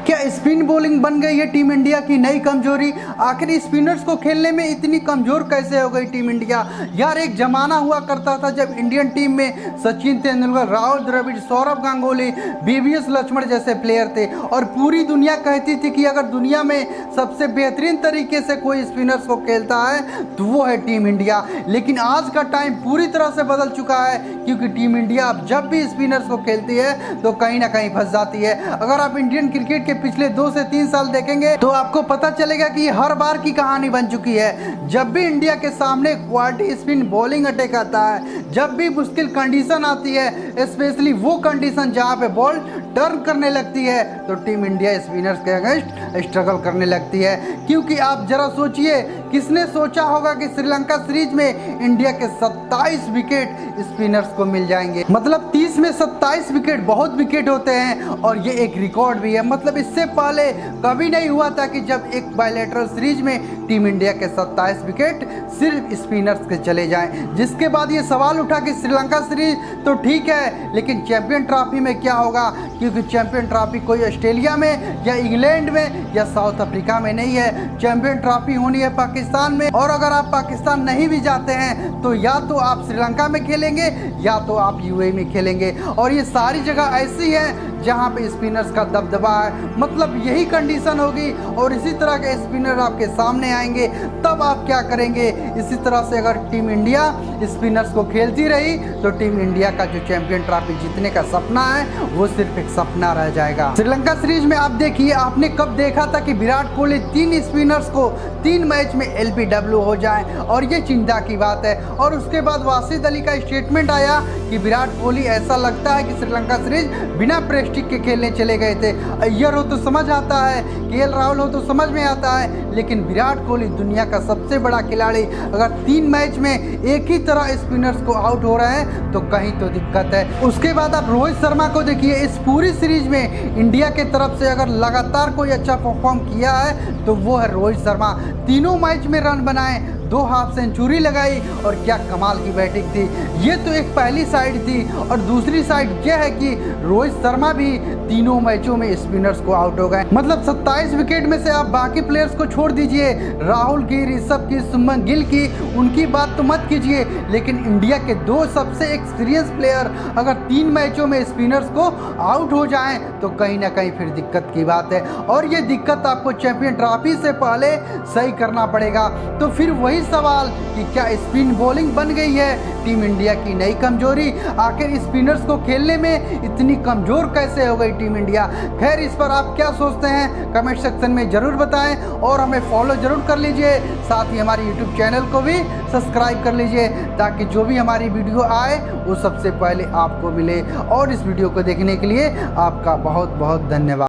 क्या spin bowling बन गई है टीम इंडिया की नई कमजोरी? आखिर स्पिनर्स को खेलने में इतनी कमजोर कैसे हो गई टीम इंडिया? यार एक जमाना हुआ करता था जब इंडियन टीम में सचिन तेंदुलकर, राहुल द्रविड़, सौरव गांगुली, वीवीएस लक्ष्मण जैसे प्लेयर थे और पूरी दुनिया कहती थी कि अगर दुनिया में सबसे बेहतरीन तरीके से कोई स्पिनर्स को खेलता है तो वो है टीम इंडिया। लेकिन आज का टाइम पूरी तरह से बदल चुका है, क्योंकि टीम इंडिया अब जब भी स्पिनर्स को खेलती है तो कहीं ना कहीं फंस जाती है। अगर आप इंडियन क्रिकेट के पिछले 2 से 3 साल देखेंगे तो आपको पता चलेगा कि ये हर बार की कहानी बन चुकी है। जब भी इंडिया के सामने क्वालिटी स्पिन बॉलिंग अटैक आता है, जब भी मुश्किल कंडीशन आती है, स्पेशली वो कंडीशन जहां पे बॉल टर्न करने लगती है, तो टीम इंडिया स्पिनर्स के अगेंस्ट स्ट्रगल करने लगती है। क्योंकि आप जरा सोचिए, किसने सोचा होगा कि श्रीलंका सीरीज में इंडिया के 27 विकेट स्पिनर्स को मिल जाएंगे। मतलब 30 में 27 विकेट बहुत विकेट होते हैं और ये एक रिकॉर्ड भी है। मतलब इससे पहले कभी नहीं हुआ था कि जब एक बायलैटरल सीरीज में टीम इंडिया के 27 विकेट सिर्फ स्पिनर्स के चले जाएं। जिसके बाद ये सवाल उठा कि श्रीलंका सीरीज तो ठीक है, लेकिन चैंपियन ट्रॉफी में क्या होगा? क्योंकि चैंपियन ट्रॉफी कोई ऑस्ट्रेलिया में या इंग्लैंड में या साउथ अफ्रीका में नहीं है, चैंपियन ट्रॉफी होनी है पाकिस्तान में। और अगर आप पाकिस्तान नहीं भी जाते हैं तो या तो आप श्रीलंका में खेलेंगे या तो आप यूएई में खेलेंगे। और ये सारी जगह ऐसी है जहां पे स्पिनर्स का दबदबा है। मतलब यही कंडीशन होगी और इसी तरह के स्पिनर आपके सामने आएंगे, तब आप क्या करेंगे? इसी तरह से अगर टीम इंडिया स्पिनर्स को खेलती रही तो टीम इंडिया का जो चैंपियन ट्रॉफी जीतने का सपना है वो सिर्फ एक सपना रह जाएगा। श्रीलंका सीरीज में आप देखिए, आपने कब देखा था कि विराट कोहली 3 स्पिनर्स को 3 मैच में एलबीडब्ल्यू हो जाए? और ये चिंता की बात है। और उसके बाद वासिद अली का स्टेटमेंट आया कि विराट कोहली ऐसा लगता है कि श्रीलंका सीरीज बिना प्रेस्टिज के खेलने चले गए थे। अय्यर हो तो समझ आता है, केएल राहुल हो तो समझ में आता है, लेकिन विराट कोहली दुनिया का सबसे बड़ा खिलाड़ी अगर 3 मैच में एक ही तरह स्पिनर्स को आउट हो रहे हैं तो कहीं तो दिक्कत है। उसके बाद आप रोहित शर्मा को देखिए, इस पूरी सीरीज में इंडिया के तरफ से अगर लगातार कोई अच्छा परफॉर्म किया है तो वो है रोहित शर्मा। तीनों मैच में रन बनाए, 2 हाफ सेंचुरी लगाई और क्या कमाल की बैटिंग थी। ये तो एक पहली साइड थी और दूसरी साइड यह है कि रोहित शर्मा भी तीनों मैचों में स्पिनर्स को आउट हो गए। मतलब 27 विकेट में से आप बाकी प्लेयर्स को छोड़ दीजिए, राहुल की, ऋषभ की, शुभमन गिल की, उनकी बात तो मत कीजिए, लेकिन इंडिया के 2 सबसे एक्सपीरियंस प्लेयर अगर 3 मैचों में स्पिनर्स को आउट हो जाएं तो कहीं ना कहीं फिर दिक्कत की बात है। और ये दिक्कत आपको चैंपियन ट्रॉफी से पहले सही करना पड़ेगा। तो फिर वही सवाल कि क्या स्पिन बॉलिंग बन गई है टीम इंडिया की नई कमजोरी? आखिर स्पिनर्स को खेलने में इतनी कमजोर कैसे हो गई टीम इंडिया? खैर, इस पर आप क्या सोचते हैं कमेंट सेक्शन में जरूर बताएं और हमें फॉलो जरूर कर लीजिए। साथ ही हमारे यूट्यूब चैनल को भी सब्सक्राइब कर लीजिए ताकि जो भी हमारी वीडियो आए वो सबसे पहले आपको मिले। और इस वीडियो को देखने के लिए आपका बहुत बहुत धन्यवाद।